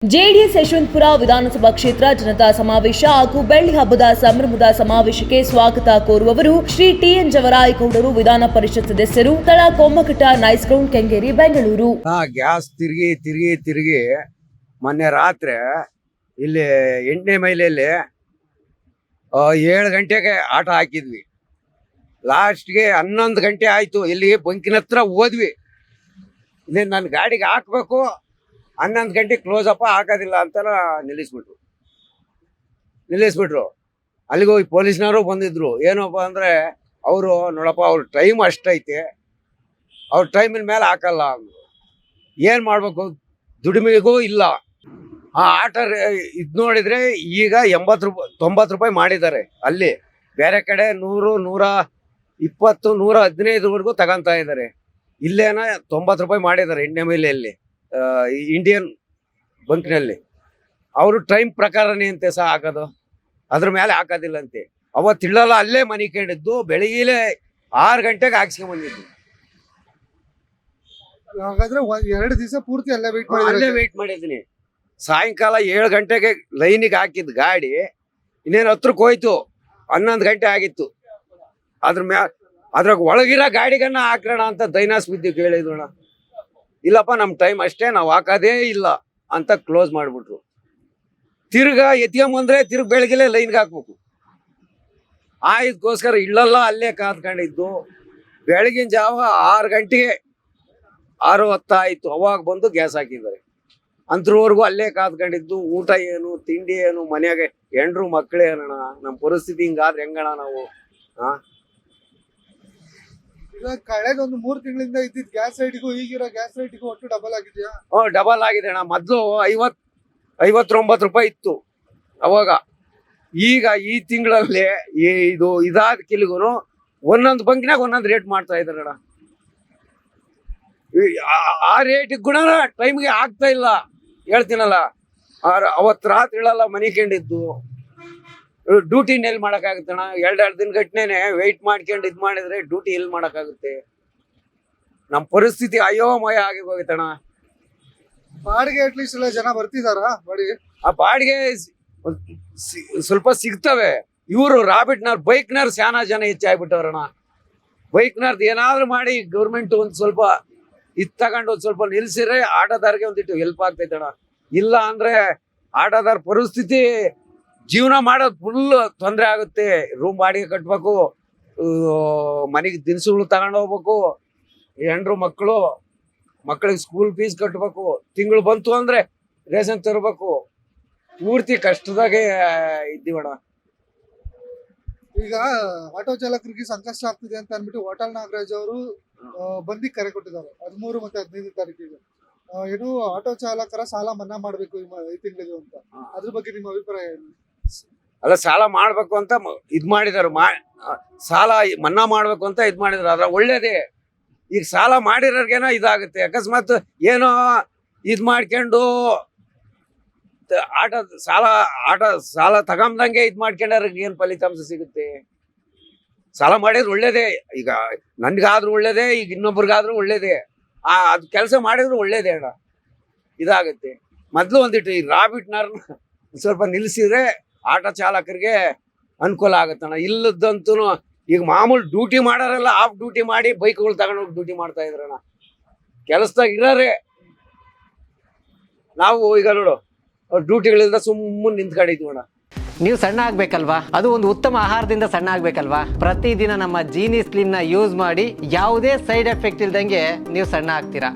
JDS Yeshwanthpur ವಿಧಾನಸಭಾ ಕ್ಷೇತ್ರ ಜನತಾ ಸಮಾವೇಶ ಹಾಗೂ ಬೆಳ್ಳಿ ಹಬ್ಬದ ಸಂಭ್ರಮದ ಸಮಾವೇಶಕ್ಕೆ ಸ್ವಾಗತ ಕೋರುವವರು ಶ್ರೀ ಟಿಎನ್ ಜವರಾಯಗೌಡರು ವಿಧಾನ ಪರಿಷತ್ ಸದಸ್ಯರು, ಸ್ಥಳ Kommaghatta, NICE ground, Kengeri, Bengaluru. Gas ತಿರುಗಿ ಮೊನ್ನೆ ರಾತ್ರಿ ಇಲ್ಲಿ 8ನೇ ಮೈಲಿಯಲ್ಲಿ 7 ಗಂಟೆಗೆ ಆಟ ಹಾಕಿದ್ವಿ. ಲಾಸ್ಟ್ಗೆ 11 ಗಂಟೆ ಆಯ್ತು. ಇಲ್ಲಿ ಬಂಕಿನ ಹತ್ರ ಹೋದ್ವಿ. ಇಲ್ಲಿ ನನ್ನ ಗಾಡಿಗೆ ಹಾಕ್ಬೇಕು, 11 ಗಂಟೆಗೆ ಕ್ಲೋಸ್ ಅಪ್ಪ, ಹಾಕೋದಿಲ್ಲ ಅಂತ ನಿಲ್ಲಿಸ್ಬಿಟ್ರು. ಅಲ್ಲಿಗೆ ಹೋಗಿ ಪೊಲೀಸ್ನವರು ಬಂದಿದ್ರು. ಏನಪ್ಪ ಅಂದರೆ ಅವರು ನೋಡಪ್ಪ, ಅವ್ರ ಟೈಮ್ ಅಷ್ಟೈತೆ, ಅವ್ರ ಟೈಮಿನ ಮೇಲೆ ಹಾಕಲ್ಲ ಅಂದರು. ಏನು ಮಾಡಬೇಕು, ದುಡಿಮೆಗೂ ಇಲ್ಲ. ಆ ಆಟ ಇದು ನೋಡಿದರೆ ಈಗ 80 ರೂಪಾಯಿ 90 ರೂಪಾಯಿ ಮಾಡಿದ್ದಾರೆ. ಅಲ್ಲಿ ಬೇರೆ ಕಡೆ 100, 120, 115ವರೆಗೂ ತಗೊಂತಾ ಇದ್ದಾರೆ. ಇಲ್ಲೇನ 90 ರೂಪಾಯಿ ಮಾಡಿದ್ದಾರೆ 8ನೇ ಮೈಲಿಯಲ್ಲಿ, ಇಂಡಿಯನ್ ಬಂಕ್ನಲ್ಲಿ. ಅವರು ಟೈಮ್ ಪ್ರಕಾರನೇ ಅಂತೆ ಸಹ ಹಾಕೋದು, ಅದ್ರ ಮೇಲೆ ಹಾಕೋದಿಲ್ಲಂತೆ. ಅವತ್ತು ಇಳ್ಳಲ್ಲ, ಅಲ್ಲೇ ಮನೆ ಕೇಳಿದ್ದು. ಬೆಳಗ್ಗೆ 6 ಗಂಟೆಗೆ ಹಾಕ್ಸ್ಕೊಂಬಂದಿದ್ದು. ಹಾಗಾದ್ರೆ 2 ದಿವಸ ಪೂರ್ತಿ ಅಲ್ಲೇ ವೇಟ್ ಮಾಡಿದ್ದೀನಿ. ಸಾಯಂಕಾಲ 7 ಗಂಟೆಗೆ ಲೈನಿಗೆ ಹಾಕಿದ್ದು ಗಾಡಿ, ಇನ್ನೇನು ಹತ್ರಕ್ಕೆ ಹೋಯ್ತು. 11 ಗಂಟೆ ಆಗಿತ್ತು. ಅದ್ರಾಗ ಒಳಗಿರೋ ಗಾಡಿಗನ್ನ ಹಾಕೋಣ ಅಂತ ದೈನಾಸ್ ಬಿದ್ದು ಕೇಳಿದ್ವಣ. ಇಲ್ಲಪ್ಪ, ನಮ್ಮ ಟೈಮ್ ಅಷ್ಟೇ, ನಾವು ಹಾಕೋದೇ ಇಲ್ಲ ಅಂತ ಕ್ಲೋಸ್ ಮಾಡಿಬಿಟ್ರು. ತಿರ್ಗಾ ಎತ್ಕೊಂಬಂದ್ರೆ ಬೆಳಗ್ಗೆ ಲೈನ್ಗೆ ಹಾಕ್ಬೇಕು. ಇದಕ್ಕೋಸ್ಕರ ಇಳ್ಳಲ್ಲ ಅಲ್ಲೇ ಕಾತ್ಕೊಂಡಿದ್ದು. ಬೆಳಗಿನ ಜಾವ 6 ಗಂಟೆಗೆ 6:10 ಆಯಿತು. ಅವಾಗ ಬಂದು ಗ್ಯಾಸ್ ಹಾಕಿದ್ದಾರೆ. ಅಂತ್ರವರೆಗೂ ಅಲ್ಲೇ ಕಾತ್ಕೊಂಡಿದ್ದು. ಊಟ ಏನು, ತಿಂಡಿ ಏನು, ಮನೆಯಾಗೆ ಹೆಂಡ್ರು ಮಕ್ಕಳೇ ಏನಣ್ಣ. ನಮ್ಮ ಪರಿಸ್ಥಿತಿ ಹಿಂಗಾದ್ರೆ ಹೆಂಗಣ ನಾವು? ಕಳೆದ 3 ತಿಂಗಳಿಂದ ಇದ್ದಿದ್ ಗ್ಯಾಸ್ ರೇಟಿಗೂ ಈಗಿರೋ ಗ್ಯಾಸ್ ರೇಟಿಗೂ ಒಟ್ಟು ಡಬಲ್ ಆಗಿದೆಯಾ? ಡಬಲ್ ಆಗಿದೆ ಅಣ್ಣ. ಮೊದಲು 59 ರೂಪಾಯಿ ಇತ್ತು ಅವಾಗ. ಈಗ ಈ ತಿಂಗಳಲ್ಲಿ ಇದಾದ ಕಿಲಿಗೂ ಒಂದೊಂದು ಬಂಕಿನಾಗ ಒಂದೊಂದು ರೇಟ್ ಮಾಡ್ತಾ ಇದಾರೆ ಅಣ್ಣ. ಆ ರೇಟಿಗೆ ಗುಣ ಟೈಮ್ಗೆ ಆಗ್ತಾ ಇಲ್ಲ. ಹೇಳ್ತೀನಲ್ಲ, ಅವತ್ತು ರಾತ್ರಿ ಇಳಲ್ಲ ಮನೆ ಕಂಡಿದ್ದು. ಡ್ಯೂಟಿ ಎಲ್ಲಿ ಮಾಡೋಕ್ಕಾಗುತ್ತಣ್ಣ? 2 ದಿನ ಗಟ್ಟನೆ ವೆಯ್ಟ್ ಮಾಡ್ಕೊಂಡು ಇದು ಮಾಡಿದ್ರೆ ಡ್ಯೂಟಿ ಎಲ್ಲಿ ಮಾಡೋಕ್ಕಾಗುತ್ತೆ? ನಮ್ಮ ಪರಿಸ್ಥಿತಿ ಅಯೋಮಯ ಆಗಿ ಹೋಗುತ್ತಣ್ಣ. ಬಾಡಿಗೆ ಅಟ್ಲೀಸ್ಟ್ ಎಲ್ಲ ಜನ ಬರ್ತಿದಾರಾ? ಆ ಬಾಡಿಗೆ ಸ್ವಲ್ಪ ಸಿಗ್ತವೆ. ಇವರು ರಾಬಿಟ್ನವ್ರು, ಬೈಕ್ನವ್ರು ಶಾನಾ ಜನ ಹೆಚ್ಚಾಗ್ಬಿಟ್ಟವ್ರಣ್ಣ. ಬೈಕ್ನವ್ರದ್ದು ಏನಾದ್ರು ಮಾಡಿ ಗೌರ್ಮೆಂಟ್ ಒಂದು ಸ್ವಲ್ಪ ಇದು ತಗೊಂಡು ಒಂದು ಸ್ವಲ್ಪ ನಿಲ್ಸಿದ್ರೆ ಆಟೋದಾರಿಗೆ ಒಂದಿಟ್ಟು ಹೆಲ್ಪ್ ಆಗ್ತೈತಣ್ಣ. ಇಲ್ಲ ಅಂದ್ರೆ ಆಟೋದಾರ ಪರಿಸ್ಥಿತಿ, ಜೀವನ ಮಾಡೋದು ಫುಲ್ ತೊಂದರೆ ಆಗುತ್ತೆ. ರೂಮ್ ಬಾಡಿಗೆ ಕಟ್ಟಬೇಕು, ಮನೆಗೆ ದಿನಸುಗಳು ತಗೊಂಡು ಹೋಗ್ಬೇಕು, ಹೆಂಡ್ರು ಮಕ್ಕಳಿಗೆ ಸ್ಕೂಲ್ ಫೀಸ್ ಕಟ್ಟಬೇಕು, ತಿಂಗಳು ಬಂತು ಅಂದ್ರೆ ರೇಷನ್ ತರಬೇಕು. ಪೂರ್ತಿ ಕಷ್ಟದಾಗೆ ಇದ್ದೀವಣ್ಣ. ಈಗ ಆಟೋ ಚಾಲಕರಿಗೆ ಸಂಕಷ್ಟ ಆಗ್ತಿದೆ ಅಂತ ಅಂದ್ಬಿಟ್ಟು ಹೋಟೆಲ್ ನಾಗರಾಜ್ ಅವರು ಬಂದಿ ಕರೆ ಕೊಟ್ಟಿದ್ದಾರೆ 13 ಮತ್ತು 15 ತಾರೀಕಿಗೆ. ಏನು ಆಟೋ ಚಾಲಕರ ಸಾಲ ಮನ್ನಾ ಮಾಡ್ಬೇಕು ಈ ತಿಂಗಳಿಗೆ ಅಂತ. ಅದ್ರ ಬಗ್ಗೆ ನಿಮ್ಮ ಅಭಿಪ್ರಾಯ ಏನು? ಅಲ್ಲ, ಸಾಲ ಮಾಡ್ಬೇಕು ಅಂತ ಇದು ಮಾಡಿದಾರೆ. ಸಾಲ ಮನ್ನಾ ಮಾಡ್ಬೇಕು ಅಂತ ಇದು ಮಾಡಿದಾರೆ. ಅದ್ರ ಒಳ್ಳೇದೇ. ಈಗ ಸಾಲ ಮಾಡಿರೋರ್ಗೇನೋ ಇದಾಗುತ್ತೆ. ಅಕಸ್ಮಾತ್ ಏನೋ ಇದು ಮಾಡ್ಕೊಂಡು ಸಾಲ ತಗೊಂಬಂಗೆ ಇದು ಮಾಡ್ಕೊಂಡ್ರಿಗೆ ಏನು ಫಲಿತಾಂಶ ಸಿಗುತ್ತೆ? ಸಾಲ ಮಾಡಿದ್ರೆ ಒಳ್ಳೇದೇ. ಈಗ ನನ್ಗಾದ್ರೂ ಒಳ್ಳೇದೇ, ಈಗ ಇನ್ನೊಬ್ರಿಗಾದ್ರೂ ಒಳ್ಳೇದೇ. ಅದು ಕೆಲಸ ಮಾಡಿದ್ರು ಒಳ್ಳೇದೇ ಅಣ್ಣ. ಇದಾಗುತ್ತೆ. ಮೊದಲು ಒಂದಿಟ್ಟು ಈ ರಾಬಿಟ್ನವ್ರನ್ನ ಸ್ವಲ್ಪ ನಿಲ್ಲಿಸಿದ್ರೆ ಆಟೋ ಚಾಲಕರಿಗೆ ಅನುಕೂಲ ಆಗುತ್ತಣ್ಣ. ಇಲ್ಲದಂತೂ ಈಗ ಮಾಮೂಲು ಡ್ಯೂಟಿ ಮಾಡೋರೆಲ್ಲ ಆಫ್ ಡ್ಯೂಟಿ ಮಾಡಿ ಬೈಕ್ಗಳು ತಗೊಂಡೋಗಿ ಡ್ಯೂಟಿ ಮಾಡ್ತಾ ಇದ್ರಣ್ಣ. ಕೆಲಸದಾಗ ಇರೋರೆ ನಾವು ಈಗ ನೋಡು ಡ್ಯೂಟಿಗಳಿಂದ ಸುಮ್ಮನೆ ನಿಂತ್ಕೊಂಡಿದ್ವಣ್ಣ. ನೀವು ಸಣ್ಣ ಆಗ್ಬೇಕಲ್ವಾ? ಅದು ಒಂದು ಉತ್ತಮ ಆಹಾರದಿಂದ ಸಣ್ಣ ಆಗ್ಬೇಕಲ್ವಾ? ಪ್ರತಿದಿನ ನಮ್ಮ ಜೀನಿ ಸ್ಲಿಮ್ನ ಯೂಸ್ ಮಾಡಿ ಯಾವುದೇ ಸೈಡ್ ಎಫೆಕ್ಟ್ ಇಲ್ದಂಗೆ ನೀವು ಸಣ್ಣ ಆಗ್ತೀರಾ.